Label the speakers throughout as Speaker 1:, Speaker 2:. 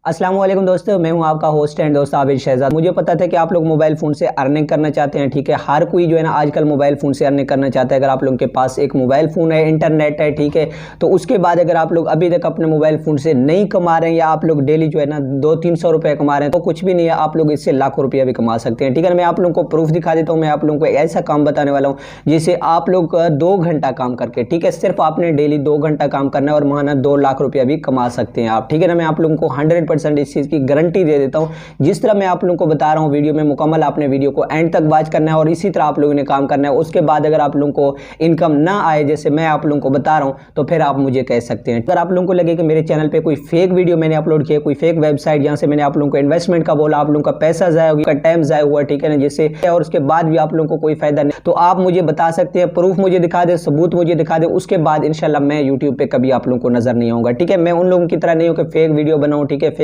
Speaker 1: अस्सलाम वालेकुम दोस्तों, मैं हूं आपका होस्ट एंड दोस्त आबिद शहजाद। मुझे पता था कि आप लोग मोबाइल फ़ोन से अर्निंग करना चाहते हैं, ठीक है। हर कोई जो है ना आजकल मोबाइल फ़ोन से अर्निंग करना चाहता है। अगर आप लोगों के पास एक मोबाइल फ़ोन है, इंटरनेट है, ठीक है, तो उसके बाद अगर आप लोग अभी तक अपने मोबाइल फ़ोन से नहीं कमा रहे हैं या आप लोग डेली जो है ना 200-300 रुपये कमा रहे हैं, तो कुछ भी नहीं है, आप लोग इससे लाखों रुपया भी कमा सकते हैं, ठीक है ना। मैं आप लोगों को प्रूफ दिखा देता हूँ। मैं आप लोगों को ऐसा काम बताने वाला हूँ जिसे आप लोग 2 घंटा काम करके, ठीक है, सिर्फ आपने डेली 2 घंटा काम करना है और माना 2 लाख रुपया भी कमा सकते हैं आप, ठीक है ना। मैं आप लोगों को 100% इस चीज़ की गारंटी दे देता हूं। जिस तरह मैं आप लोगों को बता रहा हूं वीडियो में, मुकम्मल आपने वीडियो को एंड तक वॉच करना है और इसी तरह आप लोगों ने काम करना है। उसके बाद अगर आप लोगों को इनकम ना आए जैसे मैं आप लोगों को बता रहा हूं, तो फिर आप मुझे कह सकते हैं। अगर आप लोगों को लगे कि मेरे चैनल पे कोई फेक वीडियो मैंने अपलोड किया, कोई फेक वेबसाइट जहां से मैंने आप लोगों को इन्वेस्टमेंट का बोला, आप लोगों का पैसा जाया हुआ, टाइम जाया हुआ, ठीक है ना, जिससे और उसके बाद भी आप लोगों को कोई फायदा नहीं, तो आप मुझे बता सकते हैं। प्रूफ मुझे दिखा दे, सबूत मुझे दिखा दे, उसके बाद इंशाल्लाह मैं यूट्यूब पे कभी आप लोगों को नजर नहीं आऊंगा, ठीक है। मैं उन लोगों की तरह नहीं हूं कि फेक वीडियो बनाऊं, ठीक है, फेक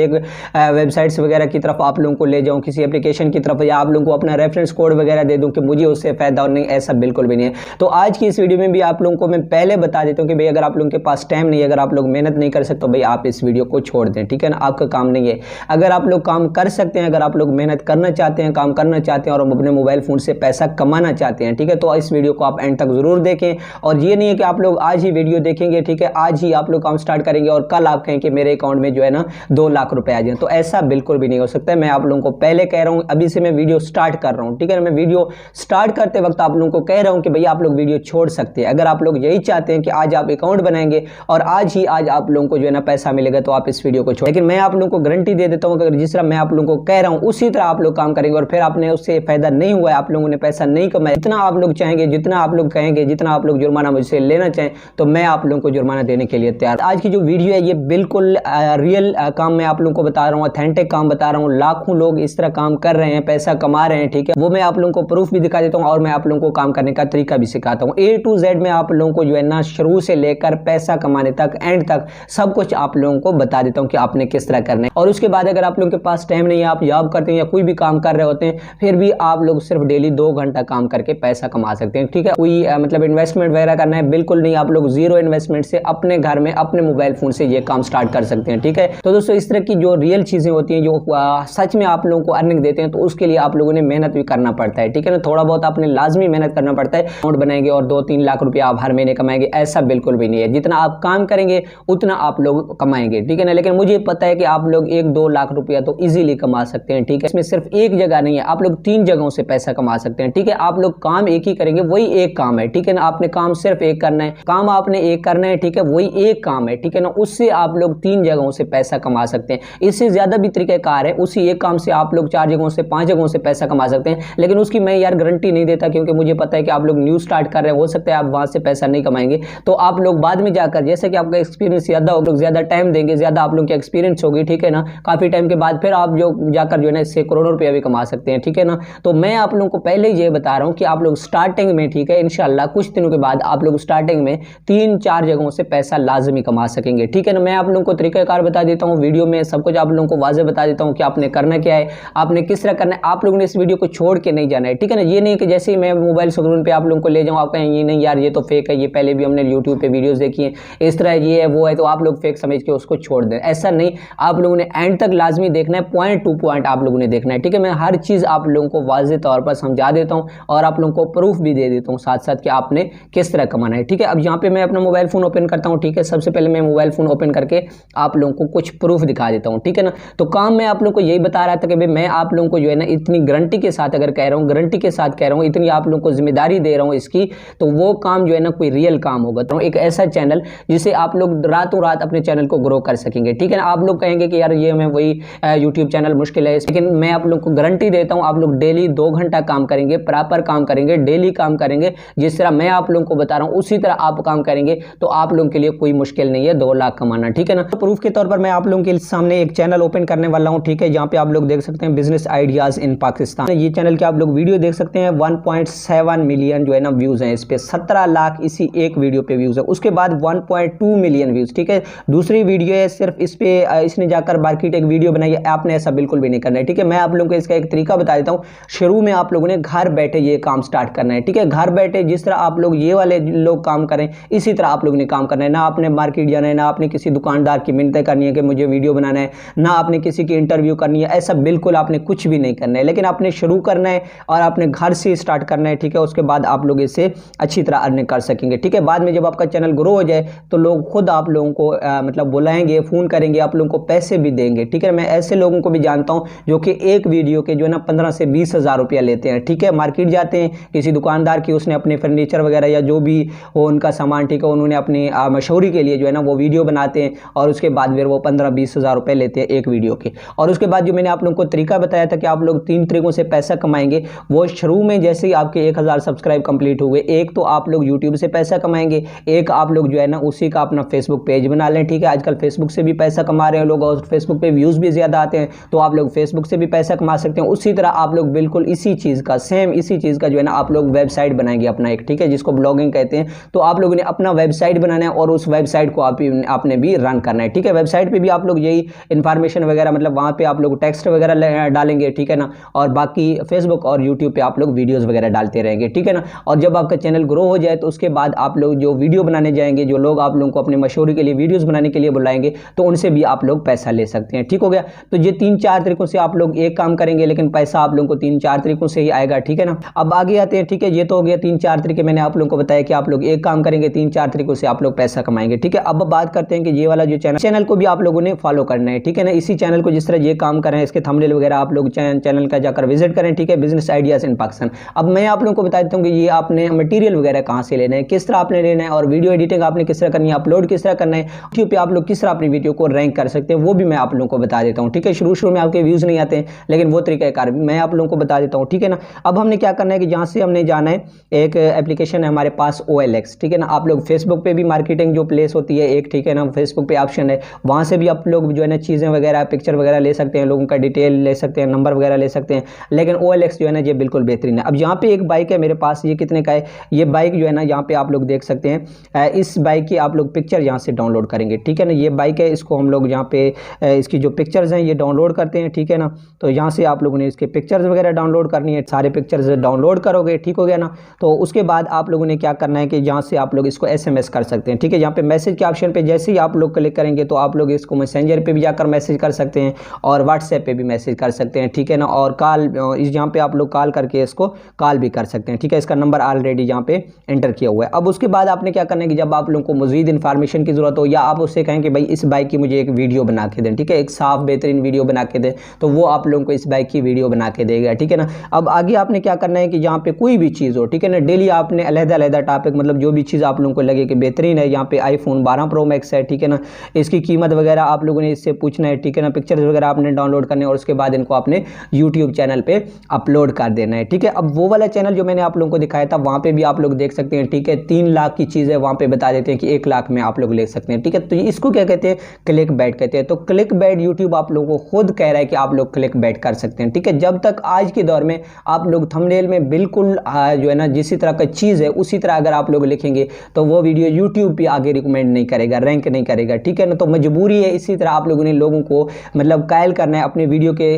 Speaker 1: वेबसाइट्स वगैरह की तरफ आप लोगों को ले जाऊं, किसी एप्लीकेशन की तरफ, या आप लोगों को अपना रेफरेंस कोड वगैरह दे दूं कि मुझे उससे फायदा, और नहीं, ऐसा बिल्कुल भी नहीं है। तो आज की इस वीडियो में भी आप लोगों को मैं पहले बता देता हूं कि भाई अगर आप लोगों के पास टाइम नहीं है, अगर आप लोग मेहनत नहीं कर सकते, तो भाई आप इस वीडियो को छोड़ दें, ठीक है ना। आपका काम नहीं है। अगर आप लोग काम कर सकते हैं, अगर आप लोग मेहनत करना चाहते हैं, काम करना चाहते हैं और अपने मोबाइल फोन से पैसा कमाना चाहते हैं, ठीक है, तो इस वीडियो को आप एंड तक जरूर देखें। और ये नहीं है कि आप लोग आज ही वीडियो देखेंगे, ठीक है, आज ही आप लोग काम स्टार्ट करेंगे और कल आप कहें कि मेरे अकाउंट में जो है ना 2 लाख रुपए आ जाए, तो ऐसा बिल्कुल भी नहीं हो सकता है। मैं आप लोगों को पहले कह रहा हूं, अभी से मैं वीडियो स्टार्ट कर रहा हूं, ठीक है ना। मैं वीडियो स्टार्ट करते वक्त आप लोगों को कह रहा हूं कि भैया आप लोग वीडियो छोड़ सकते हैं। अगर आप लोग यही चाहते हैं कि आज आप अकाउंट बनाएंगे और आज आप लोगों को जो है ना पैसा मिलेगा, तो आप इस वीडियो को छोड़। लेकिन मैं आप लोगों को गारंटी दे देता हूं कि जिस तरह मैं आप लोगों को कह रहा हूं उसी तरह आप लोग काम करेंगे और फिर आपने उससे फायदा नहीं हुआ है, आप लोगों ने पैसा नहीं कमाया, जितना आप लोग चाहेंगे, जितना आप लोग कहेंगे, जितना आप लोग जुर्माना मुझसे लेना चाहें, तो मैं आप लोगों को जुर्माना देने के लिए तैयार। आज की जो वीडियो है ये बिल्कुल रियल काम मैं आप लोगों को बता रहा हूँ, ऑथेंटिक काम बता रहा हूँ। लाखों लोग इस तरह काम कर रहे हैं, पैसा कमा रहे हैं, ठीक है, वो मैं आप लोगों को प्रूफ भी दिखा देता हूं और मैं आप लोगों को काम करने का तरीका भी सिखाता हूं। A to Z में आप लोगों को जो है ना शुरू से लेकर पैसा कमाने तक, एंड तक सब कुछ आप लोगों को बता देता हूं कि आपने किस तरह करना है। और उसके बाद अगर आप लोगों के पास टाइम नहीं है, आप जॉब करते हैं या कोई भी काम कर रहे होते हैं, फिर भी आप लोग सिर्फ डेली 2 घंटा काम करके पैसा कमा सकते हैं, ठीक है। कोई मतलब इन्वेस्टमेंट वगैरह करना है बिल्कुल नहीं, आप लोग जीरो इन्वेस्टमेंट से अपने घर में अपने मोबाइल फोन से ये काम स्टार्ट कर सकते हैं, ठीक है। तो दोस्तों इस तरह की जो रियल चीजें होती हैं, जो सच में आप लोगों को अर्निंग देते हैं, तो उसके लिए आप लोगों ने मेहनत भी करना पड़ता है, ठीक है ना। थोड़ा बहुत आपने लाजमी मेहनत करना पड़ता है। अकाउंट बनाएंगे और 2-3 लाख रुपया आप हर महीने कमाएंगे, ऐसा बिल्कुल भी नहीं है। जितना आप काम करेंगे उतना आप लोग कमाएंगे, ठीक है ना। लेकिन मुझे पता है कि आप लोग 1-2 लाख रुपया तो इजीली कमा सकते हैं, ठीक है। इसमें सिर्फ एक जगह नहीं है, आप लोग 3 जगहों से पैसा कमा सकते हैं, ठीक है। आप लोग काम एक ही करेंगे, वही एक काम है, ठीक है ना। आपने काम सिर्फ एक करना है, काम आपने एक करना है, ठीक है, वही एक काम है, ठीक है ना। उससे आप लोग 3 जगहों से पैसा कमा सकते हैं। इससे ज्यादा भी तरीकेकार है, उसी एक काम से आप लोग 4 जगहों से 5 जगहों से पैसा कमा सकते हैं। लेकिन उसकी मैं यार गारंटी नहीं देता, क्योंकि मुझे पता है कि आप लोग न्यू स्टार्ट कर रहे हैं, हो सकता है आप वहां से पैसा नहीं कमाएंगे, तो आप लोग बाद में जाकर, जैसे कि आपका एक्सपीरियंस ज्यादा होगा, ज्यादा टाइम देंगे, ज्यादा आप लोग की एक्सपीरियंस होगी, ठीक है ना, काफी टाइम के बाद फिर आप जो जाकर जो है ना इससे करोड़ों रुपया भी कमा सकते हैं, ठीक है ना। तो मैं आप लोगों को पहले ये बता रहा हूं कि आप लोग स्टार्टिंग में, ठीक है, इंशाल्लाह कुछ दिनों के बाद आप लोग स्टार्टिंग में 3-4 जगहों से पैसा लाजमी कमा सकेंगे, ठीक है ना। मैं आप लोगों को तरीकाकार बता देता हूँ, वीडियो में सब कुछ आप लोगों को वाज़ेह बता देता हूँ कि आपने करना क्या है, आपने किस तरह करना है। आप लोगों ने इस वीडियो को छोड़ के नहीं जाना है, ठीक है ना। ये नहीं कि जैसे ही मैं मोबाइल स्क्रीन पे आप लोगों को ले जाऊँ, आप कहें ये नहीं यार ये तो फेक है, ये पहले भी हमने यूट्यूब पे वीडियोस देखी है, इस तरह ये है वो है, तो आप लोग फेक समझ के उसको छोड़ दें। ऐसा नहीं, आप लोगों ने एंड तक लाजमी देखना है, पॉइंट टू पॉइंट आप लोगों ने देखना है, ठीक है। मैं हर चीज़ आप लोगों को वाज़ेह तौर पर समझा देता हूँ और आप लोगों को प्रूफ भी दे देता हूँ साथ साथ कि आपने किस तरह कमाना है, ठीक है। अब यहाँ पे मैं अपना मोबाइल फोन ओपन करता हूँ, ठीक है। सबसे पहले मैं मोबाइल फोन ओपन करके आप लोगों को कुछ प्रूफ दिखा देता हूँ, ठीक है ना। तो काम मैं आप लोगों को यही बता रहा था कि भाई मैं आप लोगों को जो है ना इतनी गारंटी के साथ अगर कह रहा हूँ, गारंटी के साथ कह रहा हूँ, इतनी आप लोगों को जिम्मेदारी दे रहा हूँ इसकी, तो वो काम जो है ना कोई रियल काम होगा। तो एक ऐसा चैनल जिसे आप लोग रातों रात अपने चैनल को ग्रो कर सकेंगे, ठीक है ना। आप लोग कहेंगे कि यार ये मैं वही यूट्यूब चैनल मुश्किल है, लेकिन मैं आप लोग को गारंटी देता हूँ, आप लोग डेली 2 घंटा काम करेंगे, प्रॉपर काम करेंगे, डेली काम करेंगे, जिस तरह मैं आप लोगों को बता रहा हूँ उसी तरह आप काम करेंगे, तो आप लोगों के लिए कोई मुश्किल नहीं है 2 लाख कमाना, ठीक है ना। तो प्रूफ के तौर पर मैं आप लोगों के सामने एक चैनल ओपन करने वाला हूँ, ठीक है, जहाँ पे आप लोग देख सकते हैं बिजनेस आइडियाज इन पाकिस्तान। ये चैनल के आप लोग वीडियो देख सकते हैं, 1.7 मिलियन जो है ना व्यूज हैं इस पे, 17 लाख इसी एक वीडियो पे व्यूज है। उसके बाद 1.2 मिलियन व्यूज, ठीक है। दूसरी वीडियो है सिर्फ इस पे, इसने जाकर मार्केट एक वीडियो बनाई है, आपने ऐसा बिल्कुल भी नहीं करना है, ठीक है। मैं आप लोगों को इसका एक तरीका बता देता हूँ। शुरू में आप लोगों ने घर बैठे ये काम स्टार्ट करना है, ठीक है। घर बैठे जिस तरह आप लोग ये वाले लोग काम करें, इसी तरह आप लोगों ने काम करना है। ना आपने मार्केट जाना है, ना आपने किसी दुकानदार की मिन्नतें करनी है कि मुझे वीडियो बनाना बनाना है, ना आपने किसी की इंटरव्यू करनी है, ऐसा बिल्कुल आपने कुछ भी नहीं करना है। लेकिन आपने शुरू करना है और आपने घर से स्टार्ट करना है, ठीक है। उसके बाद आप लोग इससे अच्छी तरह अर्निंग कर सकेंगे, ठीक है। बाद में जब आपका चैनल ग्रो हो जाए तो लोग खुद आप लोगों को मतलब बुलाएंगे, फ़ोन करेंगे, आप लोगों को पैसे भी देंगे, ठीक है। मैं ऐसे लोगों को भी जानता हूँ जो कि एक वीडियो के जो है ना 15 से 20 हज़ार रुपया लेते हैं, ठीक है। मार्केट जाते हैं किसी दुकानदार की, उसने अपने फर्नीचर वगैरह या जो भी हो उनका सामान, ठीक है, उन्होंने अपनी मशहूरी के लिए जो है ना वो वीडियो बनाते हैं और उसके बाद फिर वो 15-20 हज़ार रुपये लेते हैं एक वीडियो के। और उसके बाद जो मैंने आप लोगों को तरीका बताया था कि आप लोग 3 तरीकों से पैसा कमाएंगे, वो शुरू में जैसे ही आपके 1000 सब्सक्राइब कंप्लीट हुए, एक तो आप लोग यूट्यूब से पैसा कमाएंगे, एक आप लोग जो है ना उसी का अपना फेसबुक पेज बना लें, ठीक है। आजकल फेसबुक से भी पैसा कमा रहे हैं लोग और फेसबुक पे व्यूज़ भी ज़्यादा आते हैं, तो आप लोग फेसबुक से भी पैसा कमा सकते हैं। उसी तरह आप लोग बिल्कुल इसी चीज़ का सेम इसी चीज़ का जो है ना आप लोग वेबसाइट बनाएंगे अपना एक, ठीक है, जिसको ब्लॉगिंग कहते हैं। तो आप लोगों ने अपना वेबसाइट बनाना है और उस वेबसाइट को आपने भी रन करना है, ठीक है। वेबसाइट पे भी आप लोग यही इन्फॉर्मेशन वगैरह मतलब वहाँ पे आप लोग टेक्स्ट वगैरह डालेंगे, ठीक है ना, और बाकी फेसबुक और यूट्यूब पे आप लोग वीडियोज़ वगैरह डालते रहेंगे, ठीक है ना। और जब आपका चैनल ग्रो हो जाए तो उसके बाद आप लोग जो वीडियो बनाने जाएंगे, जो लोग आप लोगों को अपने मशहूरी के लिए वीडियोज़ बनाने के लिए बुलाएंगे, तो उनसे भी आप लोग पैसा ले सकते हैं, ठीक हो गया। तो ये 3-4 तरीकों से आप लोग एक काम करेंगे, लेकिन पैसा आप लोगों को 3-4 तरीकों से ही आएगा, ठीक है ना। अब आगे आते हैं, ठीक है। ये तो हो गया 3-4 तरीके मैंने आप लोगों को बताया कि आप लोग एक काम करेंगे, 3-4 तरीकों से आप लोग पैसा कमाएंगे, ठीक है। अब बात करते हैं कि ये वाला जो चैनल को भी आप लोगों ने फॉलो करना है, ठीक है ना। इसी चैनल को जिस तरह ये काम कर रहे हैं, इसके थंबनेल वगैरह आप लोग चैनल का जाकर विजिट करें, ठीक है। Business ideas in Pakistan. अब मैं आप लोगों को बता देता हूँ कि ये आपने मटेरियल वगैरह कहाँ से लेना है, किस तरह आपने लेना है, और वीडियो एडिटिंग आपने किस तरह करनी है, अपलोड किस तरह करना है, यूट्यूब पे आप लोग किस तरह अपनी वीडियो को रैंक कर सकते हैं, वो भी मैं आप लोगों को बता देता हूँ, ठीक है। शुरू में आपके व्यूज़ नहीं आते हैं, लेकिन वो तरीक़ाकार मैं आप लोगों को बता देता हूँ, ठीक है ना। अब हमने क्या करना है कि जहाँ से हमने जाना है, एक एप्लीकेशन है हमारे पास OLX, ठीक है ना। आप लोग फेसबुक पे भी मार्केटिंग जो प्लेस होती है एक, ठीक है ना, फेसबुक पे ऑप्शन है, वहाँ से भी आप लोग जो है ना चीज़ें वगैरह पिक्चर वगैरह ले सकते हैं, लोगों का डिटेल ले सकते हैं, नंबर वगैरह ले सकते हैं। लेकिन OLX जो है ना ये बिल्कुल बेहतरीन है। अब यहाँ पे एक बाइक है मेरे पास, ये कितने का है, ये बाइक जो है ना यहाँ पे आप लोग देख सकते हैं। इस बाइक की आप लोग पिक्चर यहाँ से डाउनलोड करेंगे, ठीक है ना। ये बाइक है, इसको हम लोग यहाँ पे इसकी जो पिक्चर्स हैं ये डाउनलोड करते हैं, ठीक है ना। तो यहाँ से आप लोगों ने इसके पिक्चर्स वगैरह डाउनलोड करनी है, सारे पिक्चर्स डाउनलोड करोगे, ठीक हो गया ना। तो उसके बाद आप लोगों ने क्या करना है कि यहाँ से आप लोग इसको SMS कर सकते हैं, ठीक है। यहाँ पे मैसेज के ऑप्शन पे जैसे ही आप लोग क्लिक करेंगे तो आप लोग इसको मैसेंजर पे भी जाकर मैसेज कर सकते हैं और व्हाट्सएप पे भी मैसेज कर सकते हैं, ठीक है ना। और कॉल यहाँ पे आप लोग कॉल करके इसको कॉल भी कर सकते हैं, ठीक है। इसका नंबर ऑलरेडी यहाँ पे एंटर किया हुआ है। अब उसके बाद आपने क्या करना है कि जब आप लोगों को मज़ीद इन्फॉर्मेशन की ज़रूरत हो या आप उससे कहें कि भाई इस बाइक की मुझे एक वीडियो बना के दें, ठीक है, एक साफ बेहतरीन वीडियो बना के दें, तो वो आप लोगों को इस बाइक की वीडियो बना के देगा, ठीक है ना। अब आगे आपने क्या करना है कि यहाँ पे कोई भी चीज़ हो, ठीक है ना, डेली आपने अलग-अलग टॉपिक मतलब जो भी चीज़ आप लोगों को लगे कि बेहतरीन है, यहाँ पे iPhone 12 Pro Max है, ठीक है ना, इसकी कीमत वगैरह आप लोगों ने इससे पूछना है, ठीक है ना। पिक्चर्स वगैरह आपने डाउनलोड करने और उसके बाद इनको आपने यूट्यूब चैनल पे अपलोड कर देना है, ठीक है। अब वो वाला चैनल जो मैंने आप लोगों को दिखाया था वहाँ पे भी आप लोग देख सकते हैं, ठीक है। 3 लाख की चीज़ है, वहाँ पे बता देते हैं कि 1 लाख में आप लोग ले सकते हैं, ठीक है। तो इसको क्या कहते हैं, क्लिक बैट कहते हैं। तो क्लिक बैट यूट्यूब आप लोगों को खुद कह रहा है कि आप लोग क्लिक बैट कर सकते हैं, ठीक है। जब तक आज के दौर में आप लोग थंबनेल में बिल्कुल जो है ना जिस तरह का चीज़ है उसी तरह अगर आप लोग लिखेंगे तो वो वीडियो यूट्यूब पे आगे रिकमेंड नहीं करेगा, रैंक नहीं करेगा, ठीक है ना। तो मजबूरी है, इसी तरह आप लोगों ने लोगों को मतलब कायल करना है, अपने वीडियो के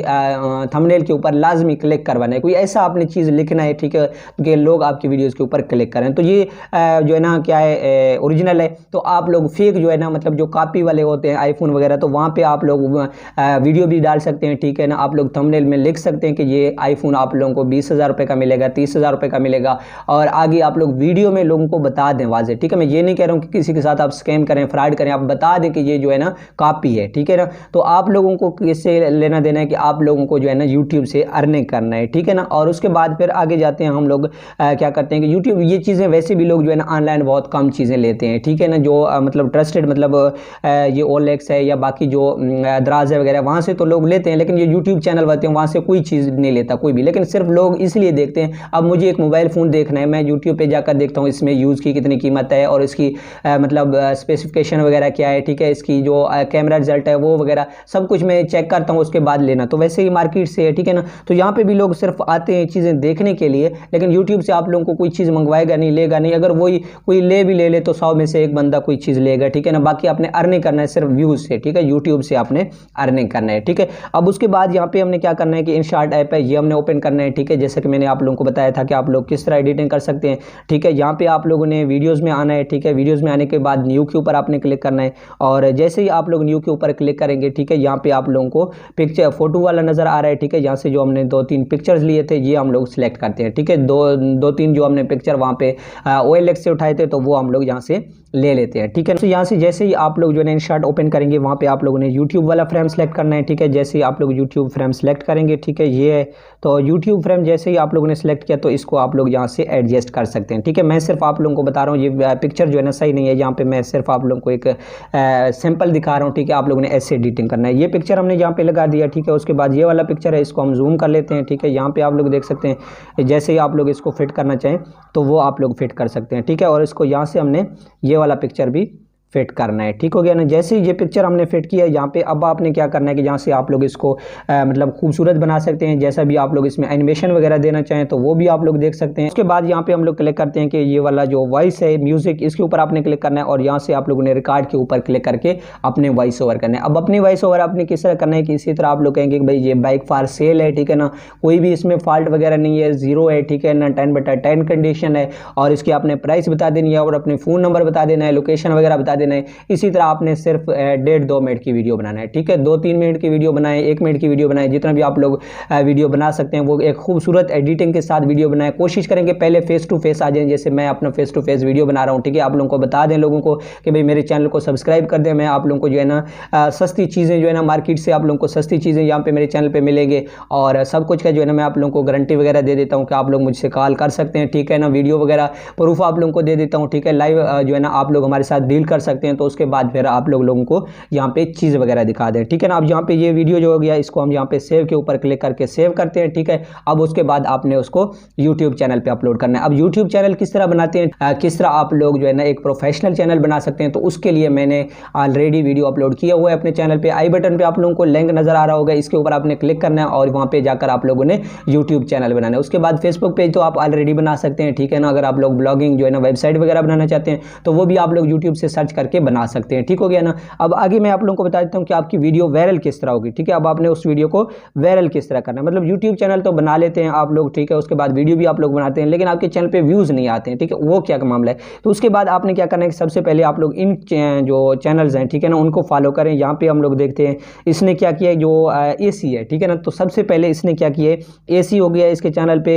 Speaker 1: थंबनेल के ऊपर लाजमी क्लिक करवाना है, कोई ऐसा आपने चीज़ लिखना है, ठीक है, कि लोग आपकी वीडियोज़ के ऊपर क्लिक करें। तो ये जो है ना क्या है, ओरिजिनल है। तो आप लोग फेक जो है ना मतलब जो कॉपी वाले होते हैं iPhone वगैरह, तो वहाँ पे आप लोग वीडियो भी डाल सकते हैं, ठीक है ना। आप लोग थंबनेल में लिख सकते हैं कि ये iPhone आप लोगों को 20,000 रुपये का मिलेगा, 30,000 रुपये का मिलेगा, और आगे आप लोग वीडियो में लोगों को बता दें वाज़े, ठीक है। मैं ये नहीं कह रहा हूँ कि किसी के साथ आप स्कैम करें, फ्रॉड करें, आप बता दें कि ये जो है ना कॉपी है, ठीक है ना। तो आप लोगों को इससे लेना देना है कि आप लोगों को जो है ना यूट्यूब से अर्निंग करना है, ठीक है ना। और उसके बाद फिर आगे जाते हैं हम लोग क्या करते हैं कि यूट्यूब ये चीज़ें वैसे भी लोग जो है ना ऑनलाइन बहुत कम चीज़ें लेते हैं, ठीक है ना। जो मतलब ट्रस्टेड मतलब ये OLX है या बाकी जो दराज है वगैरह, वहाँ से तो लोग लेते हैं, लेकिन ये यूट्यूब चैनल होते हैं वहाँ से कोई चीज़ नहीं लेता कोई भी, लेकिन सिर्फ लोग इसलिए देखते हैं। अब मुझे एक मोबाइल फ़ोन देखना है, मैं यूट्यूब पे जाकर देखता हूँ इसमें यूज़ की कितनी कीमत है और इसकी मतलब स्पेसिफिकेशन वगैरह क्या है, ठीक है, इसकी जो कैमरा रिजल्ट है वो वगैरह सब कुछ मैं चेक करता हूँ, उसके बाद लेना। तो वैसे ही मार्केट से है, ठीक है ना। तो यहाँ पे भी लोग सिर्फ आते हैं चीज़ें देखने के लिए, लेकिन यूट्यूब से आप लोगों को कोई चीज़ मंगवाएगा नहीं, लेगा नहीं। अगर वही कोई ले तो 100 में से एक बंदा कोई चीज़ लेगा, ठीक है ना। बाकी आपने अर्निंग करना है सिर्फ व्यूज़ से, ठीक है, यूट्यूब से आपने अर्निंग करना है, ठीक है। अब उसके बाद यहाँ पे हमने क्या करना है कि InShot ऐप है, ये हमने ओपन करना है, ठीक है। जैसे कि मैंने आप लोगों को बताया था कि आप लोग किस तरह एडिटिंग कर सकते हैं, ठीक है। यहाँ पे आप लोगों ने वीडियोज़ में आना है, ठीक है। वीडियोज़ में आने के बाद न्यू के ऊपर आपने क्लिक करना है, और जैसे ही आप लोग न्यू के ऊपर क्लिक करेंगे, ठीक है, यहाँ पे आप लोगों को पिक्चर फोटो वाला नज़र आ रहा है, ठीक है, यहाँ से जो हमने 2-3 पिक्चर्स लिए थे ये हम लोग सिलेक्ट करते हैं, ठीक है। दो तीन जो हमने पिक्चर वहाँ पे OLX से उठाए थे तो वो हम लोग यहाँ से ले लेते हैं, ठीक है। तो यहाँ से जैसे ही आप लोग जो है इंस्टार्ट ओपन करेंगे वहाँ पे आप लोगों ने यूट्यूब वाला फ्रेम सेलेक्ट करना है, ठीक है। जैसे ही आप लोग यूट्यूब फ्रेम सेलेक्ट करेंगे, ठीक है, ये है। तो यूट्यूब फ्रेम जैसे ही आप लोगों ने सेलेक्ट किया तो इसको आप लोग यहाँ से एडजस्ट कर सकते हैं, ठीक है। मैं सिर्फ आप लोगों को बता रहा हूँ ये पिक्चर जो है ना सही नहीं है, यहाँ पे मैं सिर्फ आप लोगों को एक सिंपल दिखा रहा हूँ, ठीक है। आप लोगों ने ऐसे एडिटिंग करना है। ये पिक्चर हमने यहाँ पे लगा दिया, ठीक है। उसके बाद ये वाला पिक्चर है, इसको हम जूम कर लेते हैं, ठीक है। यहाँ पे आप लोग देख सकते हैं जैसे ही आप लोग इसको फिट करना चाहें तो वो आप लोग फिट कर सकते हैं, ठीक है। और इसको यहाँ से हमने ये वाला पिक्चर भी फिट करना है, ठीक हो गया ना। जैसे ही ये पिक्चर हमने फिट किया यहाँ पे, अब आपने क्या करना है कि यहाँ से आप लोग इसको मतलब खूबसूरत बना सकते हैं, जैसा भी आप लोग इसमें एनिमेशन वगैरह देना चाहें तो वो भी आप लोग देख सकते हैं। उसके बाद यहाँ पे हम लोग क्लिक करते हैं कि ये वाला जो वॉइस है म्यूजिक, इसके ऊपर आपने क्लिक करना है और यहाँ से आप लोगों ने रिकॉर्ड के ऊपर क्लिक करके अपने वॉइस ओवर करना है। अब अपनी वॉइस ओवर आपने किस तरह करना है कि इसी तरह आप लोग कहेंगे कि भाई ये बाइक फॉर सेल है, ठीक है ना, कोई भी इसमें फॉल्ट वगैरह नहीं है, 0 है, ठीक है ना, 10/10 कंडीशन है, और इसकी आपने प्राइस बता देनी है और अपने फ़ोन नंबर बता देना है, लोकेशन वगैरह बता देना है। इसी तरह आपने सिर्फ 1.5-2 मिनट की वीडियो बनाना है, ठीक है। 2-3 मिनट की वीडियो बनाएं, 1 मिनट की वीडियो बनाएं, जितना भी आप लोग वीडियो बना सकते हैं वो एक खूबसूरत एडिटिंग के साथ वीडियो बनाएं। कोशिश करेंगे पहले फेस टू फेस आ जाएं, जैसे मैं अपना फेस टू फेस वीडियो बना रहा हूं, ठीक है। आप लोगों को बता दें लोगों को कि भाई मेरे चैनल को सब्सक्राइब कर दें। मैं आप लोगों को जो है ना सस्ती चीज़ें जो है ना मार्केट से आप लोगों को सस्ती चीज़ें यहाँ पे मेरे चैनल पर मिलेंगे और सब कुछ का जो है ना मैं आप लोगों को गारंटी वगैरह दे देता हूँ कि आप लोग मुझसे कॉल कर सकते हैं, ठीक है ना। वीडियो वगैरह प्रूफ आप लोगों को दे देता हूँ, ठीक है। लाइव जो है ना आप लोग हमारे साथ डील कर सकते हैं, तो उसके बाद फिर आप लोगों को यहाँ पे चीज़ वगैरह दिखा दें, ठीक है ना। अब यहाँ पे ये वीडियो जो हो गया इसको हम यहाँ पे सेव के ऊपर क्लिक करके सेव करते हैं, ठीक है। अब उसके बाद आपने उसको यूट्यूब चैनल पे अपलोड करना है। अब यूट्यूब चैनल किस तरह बनाते हैं, किस तरह आप लोग जो है ना एक प्रोफेशनल चैनल बना सकते हैं, तो उसके लिए मैंने ऑलरेडी वीडियो अपलोड किया हुआ है अपने चैनल पे। आई बटन पे आप लोगों को लिंक नजर आ रहा होगा, इसके ऊपर आपने क्लिक करना है और वहाँ पे जाकर आप लोगों ने यूट्यूब चैनल बनाना है। उसके बाद फेसबुक पेज तो आप ऑलरेडी बना सकते हैं, ठीक है ना। अगर आप लोग ब्लॉगिंग जो है ना वेबसाइट वगैरह बनाना चाहते हैं तो वो भी आप लोग यूट्यूब से सर्च करके बना सकते हैं, ठीक हो गया ना। अब आगे मैं आप लोगों को बता देता हूं कि आपकी वीडियो वायरल किस तरह होगी, ठीक है। अब आपने उस वीडियो को वायरल किस तरह करना है, मतलब यूट्यूब चैनल तो बना लेते हैं आप लोग, ठीक है। उसके बाद वीडियो भी आप लोग बनाते हैं लेकिन आपके चैनल पे व्यूज़ नहीं आते हैं, ठीक है, वो क्या मामला है। तो उसके बाद आपने क्या करना है कि सबसे पहले आप लोग इन जो चैनल्स हैं, ठीक है ना, उनको फॉलो करें। यहाँ पे हम लोग देखते हैं इसने क्या किया, जो AC है, ठीक है ना। तो सबसे पहले इसने क्या किया, AC हो गया इसके चैनल पे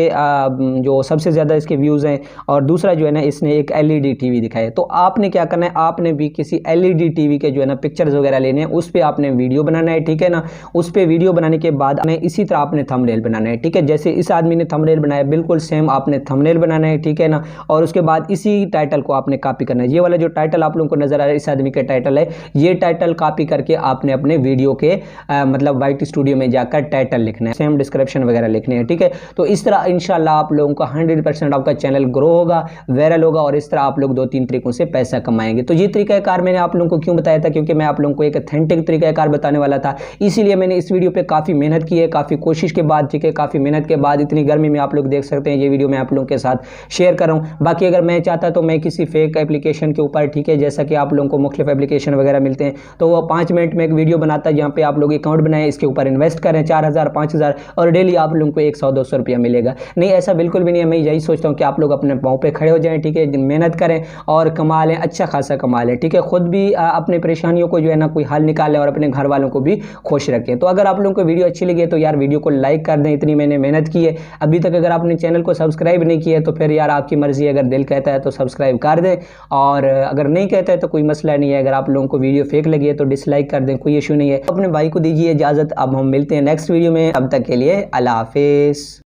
Speaker 1: जो सबसे ज़्यादा इसके व्यूज़ हैं, और दूसरा जो है ना इसने एक LED TV दिखाया। तो आपने क्या करना है, आपने भी किसी LED TV के जो है ना पिक्चर्स वगैरह लेने हैं, उस पर आपने वीडियो बनाना है, ठीक है ना। उस पर वीडियो बनाने के बाद इसी तरह आपने थंबनेल बनाना है, ठीक है। जैसे इस आदमी ने थंबनेल बनाया बिल्कुल सेम आपने थंबनेल बनाना है, ठीक है ना। और उसके बाद इसी टाइटल को आपने कॉपी करना है। ये वाला जो टाइटल आप लोगों को नजर आ रहा है इस आदमी का टाइटल है, ये टाइटल कॉपी करके आपने अपने वीडियो के मतलब वाइट स्टूडियो में जाकर टाइटल लिखना है, सेम डिस्क्रिप्शन वगैरह लिखने हैं, ठीक है। तो इस तरह इंशाल्लाह आप लोगों का 100% आपका चैनल ग्रो होगा, वायरल होगा और इस तरह आप लोग 2-3 तरीकों से पैसा कमाएंगे। तो ये तरीकाकार मैंने आप लोगों को क्यों बताया था, क्योंकि मैं आप लोगों को एक ऑथेंटिक तरीकाकार बताने वाला था, इसीलिए मैंने इस वीडियो पे काफ़ी मेहनत की है, काफ़ी कोशिश के बाद, ठीक है, काफ़ी मेहनत के बाद, इतनी गर्मी में आप लोग देख सकते हैं ये वीडियो मैं आप लोगों के साथ शेयर कर रहा हूँ। बाकी अगर मैं चाहता तो मैं किसी फेक एप्लीकेशन के ऊपर, ठीक है, जैसा कि आप लोगों को मुख्तलिफ एप्लीकेशन वगैरह मिलते हैं, तो वो 5 मिनट में एक वीडियो बनाता है जहाँ पे आप लोग अकाउंट बनाएं, इसके ऊपर इन्वेस्ट करें 4000 5000 और डेली आप लोगों को 100-200 रुपया मिलेगा। नहीं, ऐसा बिल्कुल भी नहीं है। मैं यही सोचता हूँ कि आप लोग अपने पाँव पे खड़े हो जाएं, ठीक है, मेहनत करें और कमा लें, अच्छा खासा कमा लें, ठीक है। खुद भी अपनी परेशानियों को जो है ना कोई हल निकालें और अपने घर वालों को भी खुश रखें। तो अगर आप लोगों को वीडियो अच्छी लगी है तो यार वीडियो को लाइक कर दें, इतनी मैंने मेहनत की है। अभी तक अगर आपने चैनल को सब्सक्राइब नहीं किया है तो फिर यार आपकी मर्जी, अगर दिल कहता है तो सब्सक्राइब कर दें और अगर नहीं कहता है तो कोई मसला नहीं है। अगर आप लोगों को वीडियो फेक लगी है तो डिसलाइक कर दें, कोई इशू नहीं है। अपने भाई को दीजिए इजाज़त, अब हम मिलते हैं नेक्स्ट वीडियो में। अब तक के लिए अल्लाह हाफिज़।